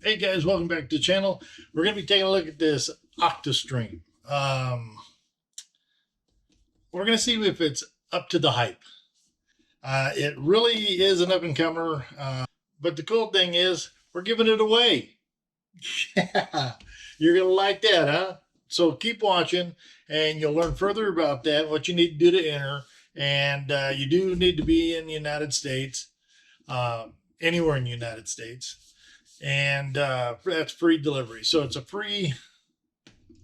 Hey guys, welcome back to the channel. We're going to be taking a look at this Octastream. We're going to see if it's up to the hype. It really is an up and comer, but the cool thing is we're giving it away. Yeah, you're going to like that, huh? So keep watching and you'll learn further about that, what you need to do to enter. And you do need to be in the United States, anywhere in the United States. And that's free delivery. So it's a free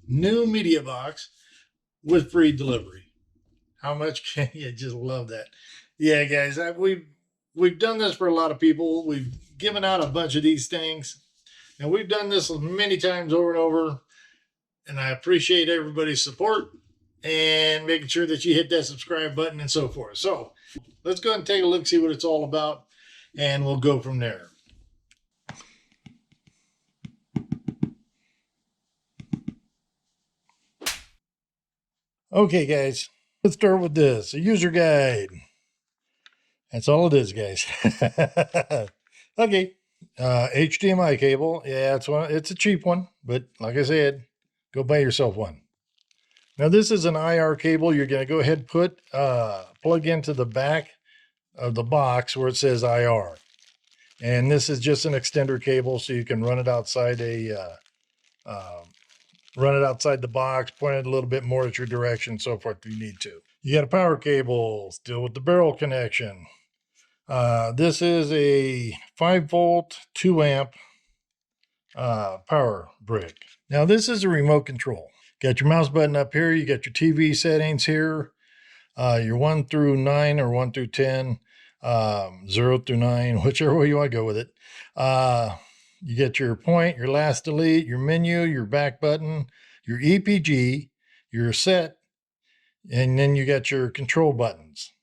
new media box with free delivery. How much can you just love that? Yeah, guys, we've done this for a lot of people. We've given out a bunch of these things, and we've done this many times over and over. And I appreciate everybody's support and making sure that you hit that subscribe button and so forth. So let's go ahead and take a look, see what it's all about, and we'll go from there. Okay, guys, let's start with this, a user guide. That's all it is, guys. Okay. HDMI cable. Yeah, it's a cheap one, but like I said, go buy yourself one. Now this is an IR cable. You're going to go ahead and plug into the back of the box where it says IR. And this is just an extender cable, so you can run it outside the box, point it a little bit more at your direction, so forth if you need to. You got a power cable, still with the barrel connection. This is a 5-volt, 2-amp power brick. Now this is a remote control. Got your mouse button up here. You got your TV settings here. Your 1 through 9 or 1 through 10, 0 through 9, whichever way you want to go with it. You get your point, your last delete, your menu, your back button, your EPG, your set, and then you got your control buttons.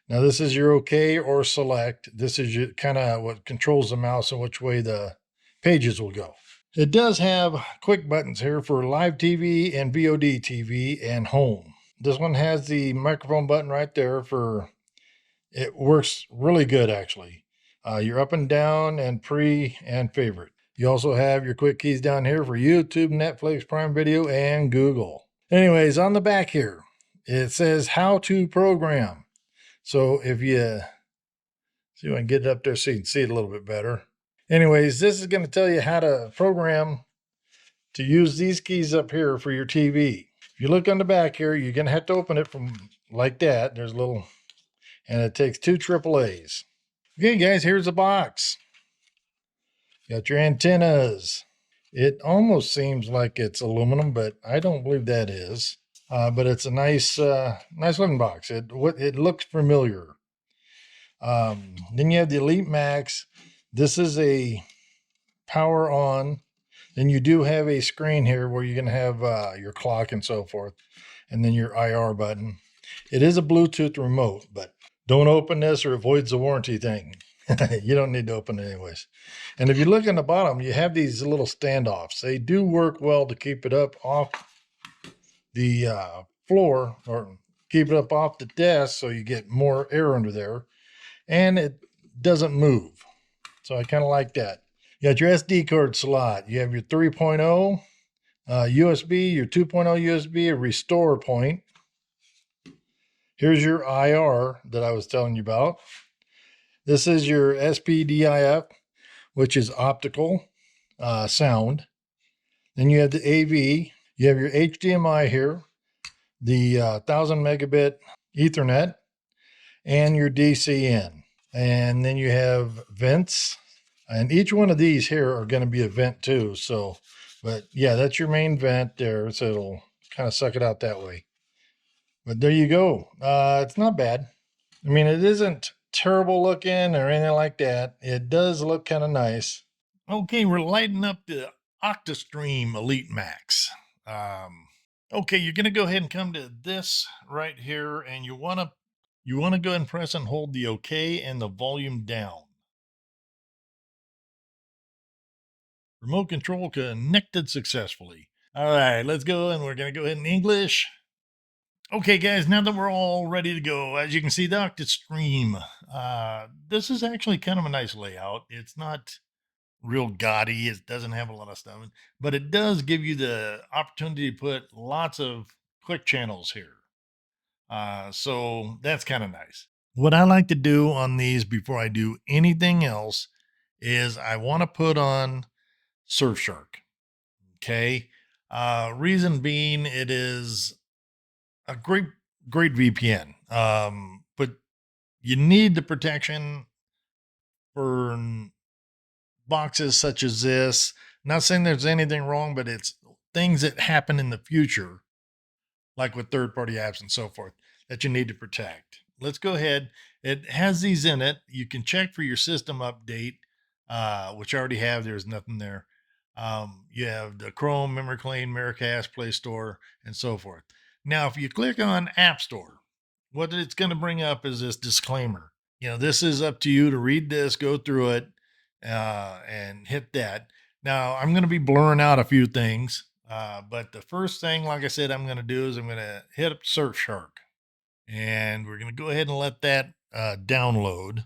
Now this is your OK or select. This is your kind of what controls the mouse and which way the pages will go. It does have quick buttons here for live TV and VOD TV and home. This one has the microphone button right there it works really good actually. Your up and down and pre and favorite. You also have your quick keys down here for YouTube, Netflix, Prime Video, and Google. Anyways, on the back here, it says how to program. So if you see if I can get it up there so you can see it a little bit better. Anyways, this is going to tell you how to program to use these keys up here for your TV. If you look on the back here, you're going to have to open it from like that. There's a little, and it takes 2 AAAs. Okay, guys, here's the box. Got your antennas. It almost seems like it's aluminum, but I don't believe that is. But it's a nice looking box. It looks familiar. Then you have the Elite Max. This is a power on. Then you do have a screen here where you're going to have your clock and so forth. And then your IR button. It is a Bluetooth remote, but don't open this or it voids the warranty thing. You don't need to open it anyways. And if you look on the bottom, you have these little standoffs. They do work well to keep it up off the floor or keep it up off the desk so you get more air under there. And it doesn't move. So I kind of like that. You got your SD card slot. You have your 3.0 USB, your 2.0 USB, a restore point. Here's your IR that I was telling you about. This is your SPDIF, which is optical sound. Then you have the AV. You have your HDMI here, the 1000 megabit Ethernet, and your DC in. And then you have vents. And each one of these here are going to be a vent too. So, but yeah, that's your main vent there. So it'll kind of suck it out that way. But there you go. It's not bad. I mean, it isn't terrible looking or anything like that. It does look kind of nice. Okay, we're lighting up the Octastream Elite Max. Okay, you're going to go ahead and come to this right here, and you want to go ahead and press and hold the OK and the volume down. Remote control connected successfully. All right, let's go, and we're going to go ahead in English. Okay, guys, now that we're all ready to go, as you can see, the Octastream. This is actually kind of a nice layout. It's not real gaudy. It doesn't have a lot of stuff, but it does give you the opportunity to put lots of quick channels here. So that's kind of nice. What I like to do on these before I do anything else is I want to put on Surfshark. Okay. Reason being, it is a great VPN. But you need the protection for boxes such as this. Not saying there's anything wrong, but it's things that happen in the future, like with third party apps and so forth, that you need to protect. Let's go ahead. It has these in it. You can check for your system update, which I already have. There's nothing there. You have the Chrome, Memory Clean, Miracast, Play Store, and so forth. Now, if you click on App Store, what it's going to bring up is this disclaimer. This is up to you to read this, go through it, and hit that. Now, I'm going to be blurring out a few things, but the first thing, like I said, I'm going to do is I'm going to hit up Surfshark, and we're going to go ahead and let that download.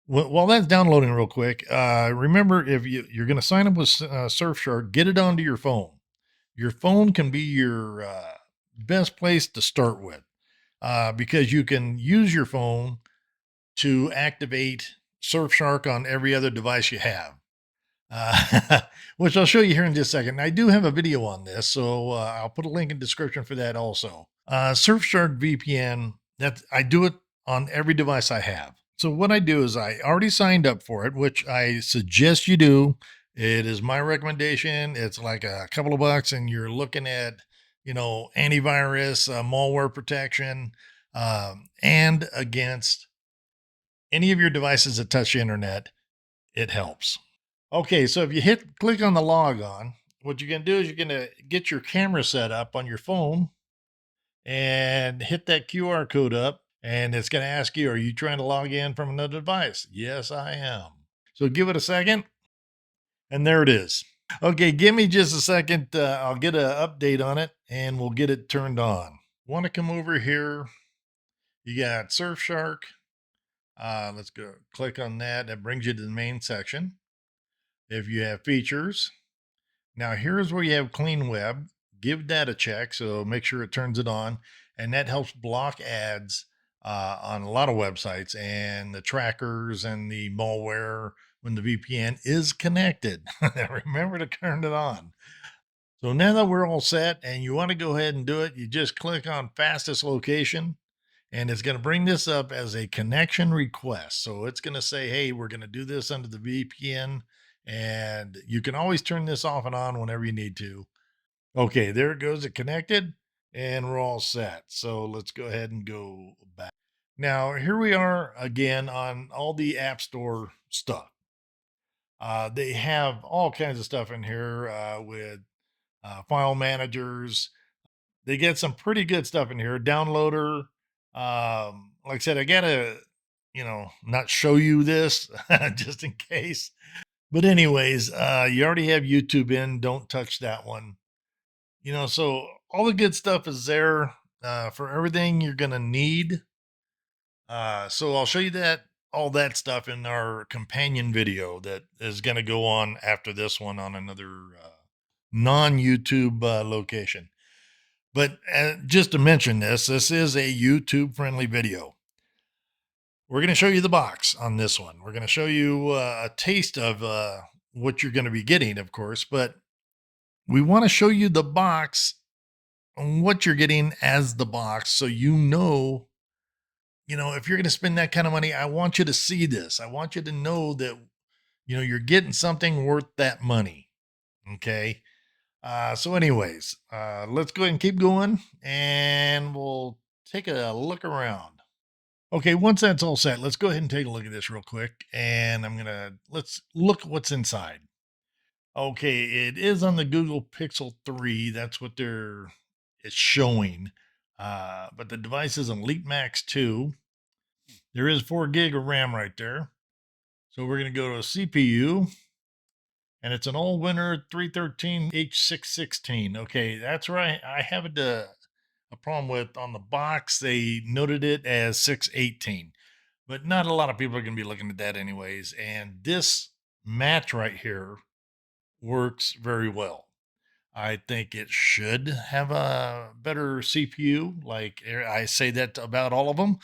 While that's downloading real quick, remember if you're going to sign up with Surfshark, get it onto your phone. Your phone can be your best place to start with, because you can use your phone to activate Surfshark on every other device you have, which I'll show you here in just a second. I do have a video on this, so I'll put a link in the description for that also. Surfshark VPN, I do it on every device I have. So what I do is I already signed up for it, which I suggest you do. It is my recommendation. It's like a couple of bucks, and you're looking at, antivirus, malware protection, and against any of your devices that touch the internet, it helps. Okay, so if you click on the log on, what you're going to do is you're going to get your camera set up on your phone and hit that QR code up, and it's going to ask you, are you trying to log in from another device? Yes, I am. So give it a second, and there it is. Okay, give me just a second. I'll get an update on it, and we'll get it turned on. Want to come over here? You got Surfshark. Let's go click on that. That brings you to the main section. If you have features, now here's where you have clean web. Give that a check. So make sure it turns it on. And that helps block ads on a lot of websites and the trackers and the malware when the VPN is connected. Remember to turn it on. So now that we're all set and you want to go ahead and do it, you just click on fastest location, and it's going to bring this up as a connection request. So it's going to say, hey, we're going to do this under the VPN, and you can always turn this off and on whenever you need to. Okay, there it goes. It connected, and we're all set. So let's go ahead and go back. Now, here we are again on all the App Store stuff. They have all kinds of stuff in here with file managers. They get some pretty good stuff in here. Downloader. Like I said, I gotta, not show you this just in case. But anyways, you already have YouTube in. Don't touch that one. So all the good stuff is there for everything you're gonna need. So I'll show you all that stuff in our companion video that is gonna go on after this one on another non-YouTube location. But just to mention this is a YouTube friendly video. We're going to show you the box on this one. We're going to show you a taste of what you're going to be getting, of course, but we want to show you the box and what you're getting as the box. So, if you're going to spend that kind of money, I want you to see this. I want you to know that, you're getting something worth that money. Okay. So anyways, let's go ahead and keep going, and we'll take a look around. Okay, once that's all set, let's go ahead and take a look at this real quick, and let's look at what's inside. Okay, it is on the Google Pixel 3. That's what it's showing. But the device is an Elite Max 2. There is 4 gig of RAM right there. So we're going to go to a CPU, and it's an all-winner 313H616. Okay, that's right. I have a problem with on the box. They noted it as 618, but not a lot of people are going to be looking at that anyways. And this match right here works very well. I think it should have a better CPU. Like I say that about all of them.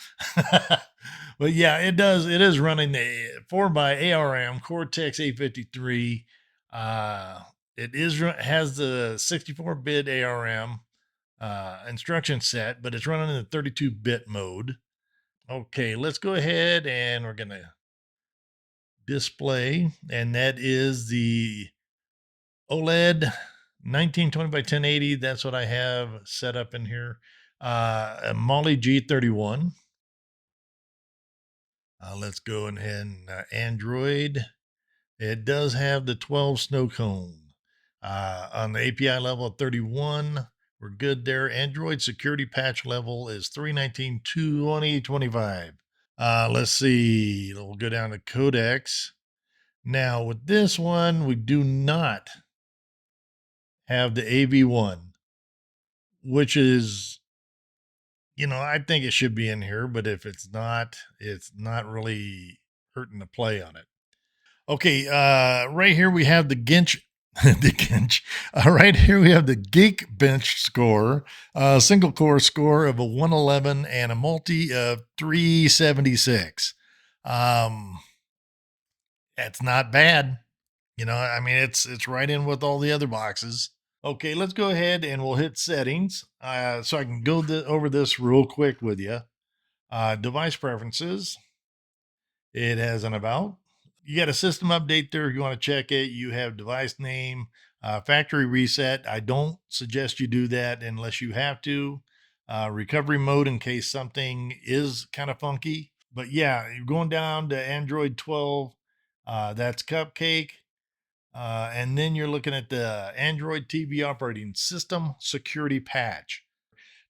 But yeah, it does. It is running the 4 by ARM Cortex A53. Uh, it has the 64-bit ARM instruction set, but it's running in the 32-bit mode. Okay, let's go ahead and we're going to display, and that is the OLED 1920 by 1080. That's what I have set up in here. A Molly G31. Let's go ahead and Android. It does have the 12 snow cone. On the API level of 31, we're good there. Android security patch level is 319.2025. Let's see. We'll go down to codecs. Now, with this one, we do not have the AV1, which is, I think it should be in here, but if it's not really hurting to play on it. Okay, right here we have the Ginch, the Ginch. Right here we have the Geekbench score, single core score of a 111 and a multi of 376. That's not bad. I mean, it's right in with all the other boxes. Okay, let's go ahead and we'll hit settings. So I can go over this real quick with you. Device preferences. It has an about. You got a system update there if you want to check it. You have device name, factory reset. I don't suggest you do that unless you have to. Recovery mode in case something is kind of funky. But yeah, you're going down to Android 12. That's Cupcake. And then you're looking at the Android TV operating system security patch.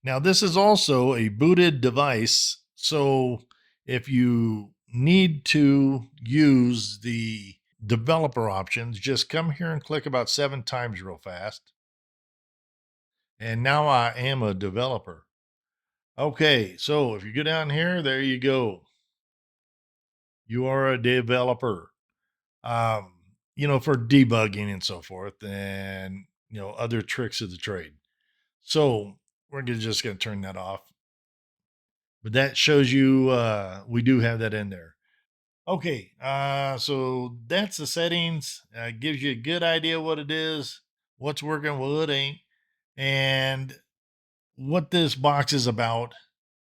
Now, this is also a booted device. So if you need to use the developer options, just come here and click about 7 times real fast. And now I am a developer. Okay, so if you go down here, there you go. You are a developer. For debugging and so forth, and other tricks of the trade. So we're just going to turn that off. But that shows you we do have that in there. Okay, so that's the settings. Gives you a good idea what it is, what's working, what ain't, and what this box is about.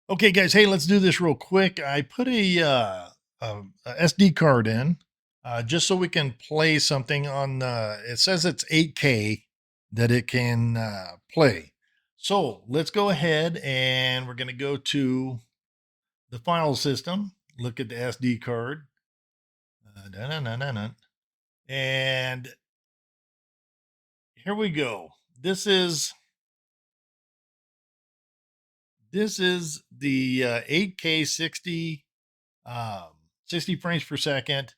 Okay, guys, hey, let's do this real quick. I put a SD card in just so we can play something on. It says it's 8K that it can play. So let's go ahead and we're going to go to the file system. Look at the SD card. And here we go. This is the 8K 60 60 frames per second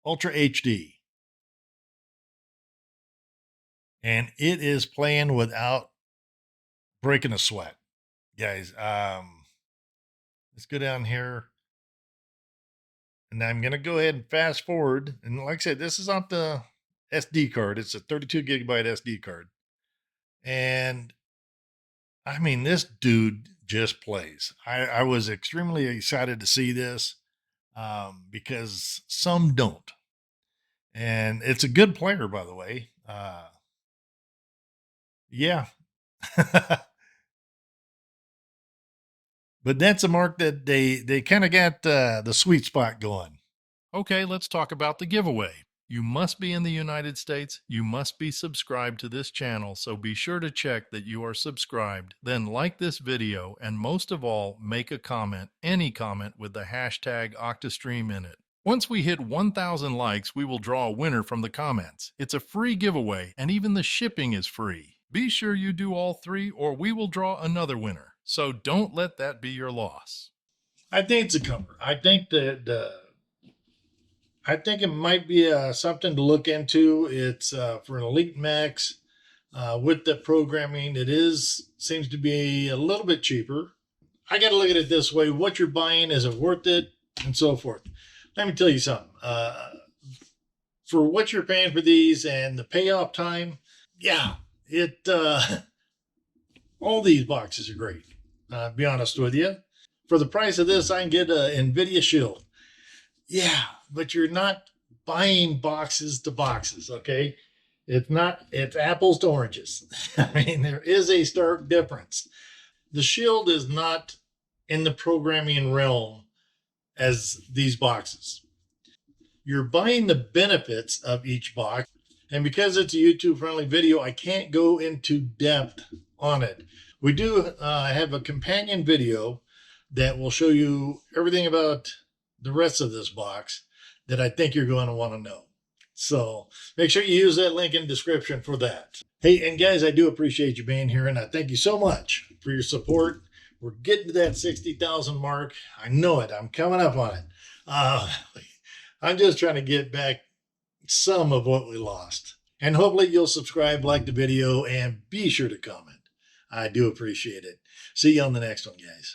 Ultra HD. And it is playing without breaking a sweat. Guys, let's go down here. And I'm going to go ahead and fast forward. And like I said, this is off the SD card. It's a 32 gigabyte SD card. And I mean, this dude just plays. I was extremely excited to see this because some don't. And it's a good player, by the way. Yeah. But that's a mark that they kind of got the sweet spot going. Okay, let's talk about the giveaway. You must be in the United States. You must be subscribed to this channel, so be sure to check that you are subscribed. Then like this video, and most of all, make a comment, any comment with the hashtag Octastream in it. Once we hit 1,000 likes, we will draw a winner from the comments. It's a free giveaway, and even the shipping is free. Be sure you do all 3, or we will draw another winner. So don't let that be your loss. I think it's a cover. I think I think it might be something to look into. It's for an Elite Max with the programming. It seems to be a little bit cheaper. I got to look at it this way: what you're buying, is it worth it, and so forth. Let me tell you something. for what you're paying for these and the payoff time, yeah, all these boxes are great. I'll be honest with you. For the price of this, I can get an NVIDIA Shield. Yeah, but you're not buying boxes to boxes, okay? It's apples to oranges. I mean, there is a stark difference. The Shield is not in the programming realm as these boxes. You're buying the benefits of each box. And because it's a YouTube friendly video, I can't go into depth on it. We do have a companion video that will show you everything about the rest of this box that I think you're going to want to know. So make sure you use that link in the description for that. Hey, and guys, I do appreciate you being here, and I thank you so much for your support. We're getting to that 60,000 mark. I know it. I'm coming up on it. I'm just trying to get back some of what we lost. And hopefully you'll subscribe, like the video, and be sure to comment. I do appreciate it. See you on the next one, guys.